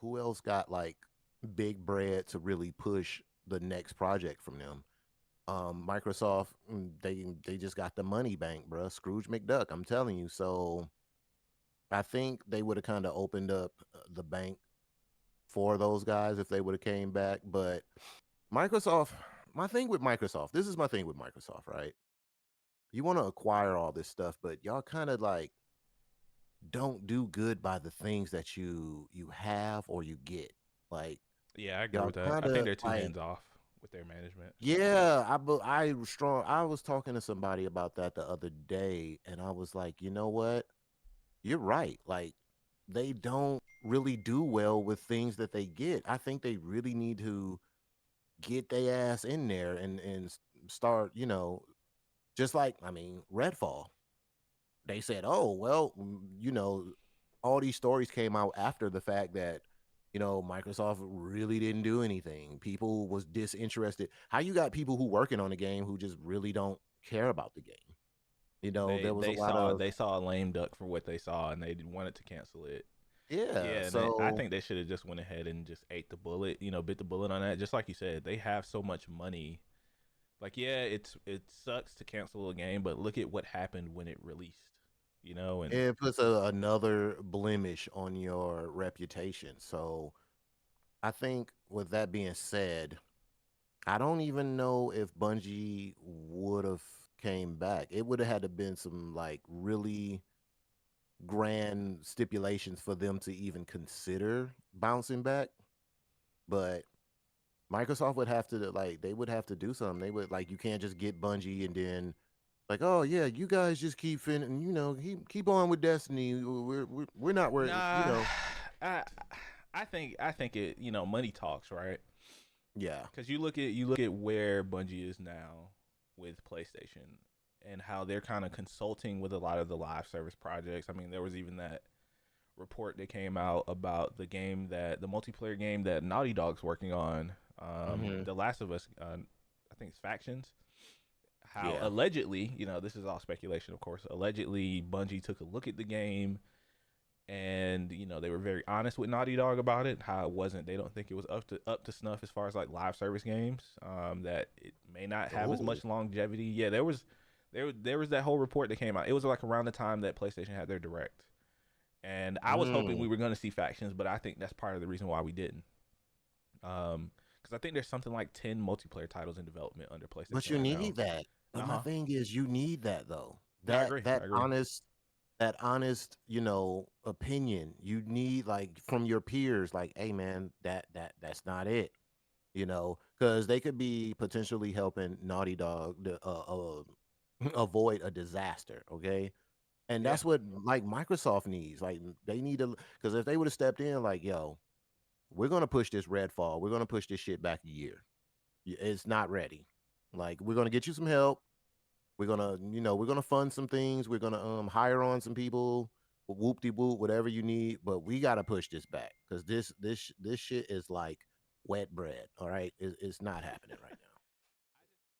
who else got like big bread to really push the next project from them? Microsoft, they just got the money bank, bruh. Scrooge McDuck, I'm telling you. So I think they would have kind of opened up the bank for those guys if they would have came back. But Microsoft, my thing with Microsoft, this is my thing with Microsoft, right? You want to acquire all this stuff, but y'all kind of like don't do good by the things that you have or you get. Like Yeah, I agree y'all with that. kind I think of they're too like hands off with their management. yeah, I was strong. I was talking to somebody about that the other day, and I was like, you know what? You're right. Like they don't really do well with things that they get. I think they really need to get their ass in there and start, just like I mean, Redfall. They said, "Oh, well, all these stories came out after the fact that Microsoft really didn't do anything. People was disinterested. How you got people who working on the game who just really don't care about the game? They There was a they lot saw of they saw a lame duck for what they saw, and they wanted to cancel it. yeah. Yeah, and I So think they should have just went ahead and just ate the bullet. Bit the bullet on that. Just like you said, they have so much money. Like, yeah, it sucks to cancel a game, but look at what happened when it released. And it puts another blemish on your reputation. So I think with that being said, I don't even know if Bungie would have came back. It would have had to been some like really grand stipulations for them to even consider bouncing back. But Microsoft would have to like they would have to do something. They would like you can't just get Bungie and then like oh yeah you guys just keep keep on with Destiny. We're not where nah, I I think it. Money talks, right? yeah. Because you look at where Bungie is now with PlayStation and how they're kind of consulting with a lot of the live service projects. I mean, there was even that report that came out about the multiplayer game that Naughty Dog's working on, Hmm. The Last of Us. I think it's Factions. How Yeah. allegedly, this is all speculation, of course. Allegedly, Bungie took a look at the game and they were very honest with Naughty Dog about it. How it wasn't, they don't think it was up to snuff as far as like live service games. That it may not have as Oh. much longevity. Yeah, there was that whole report that came out. It was like around the time that PlayStation had their direct, and I was hoping Mm. we were going to see Factions, but I think that's part of the reason why we didn't. Because I think there's something like 10 multiplayer titles in development under But PlayStation you right now. need that. But Uh my huh. thing is, you need that though. No, I That agree. that I agree. honest, that honest, opinion. You need like from your peers, like, hey man, that's not it. Because they could be potentially helping Naughty Dog to avoid a disaster. Okay, and Yeah. that's what like Microsoft needs. Like they need to, because if they would have stepped in, like, yo, we're gonna push this Redfall, we're gonna push this shit back a year. It's not ready. Like we're gonna get you some help. We're gonna fund some things. We're gonna hire on some people. Whoop de whoop, whatever you need. But we gotta push this back because this shit is like wet bread. All right, it's not happening right now.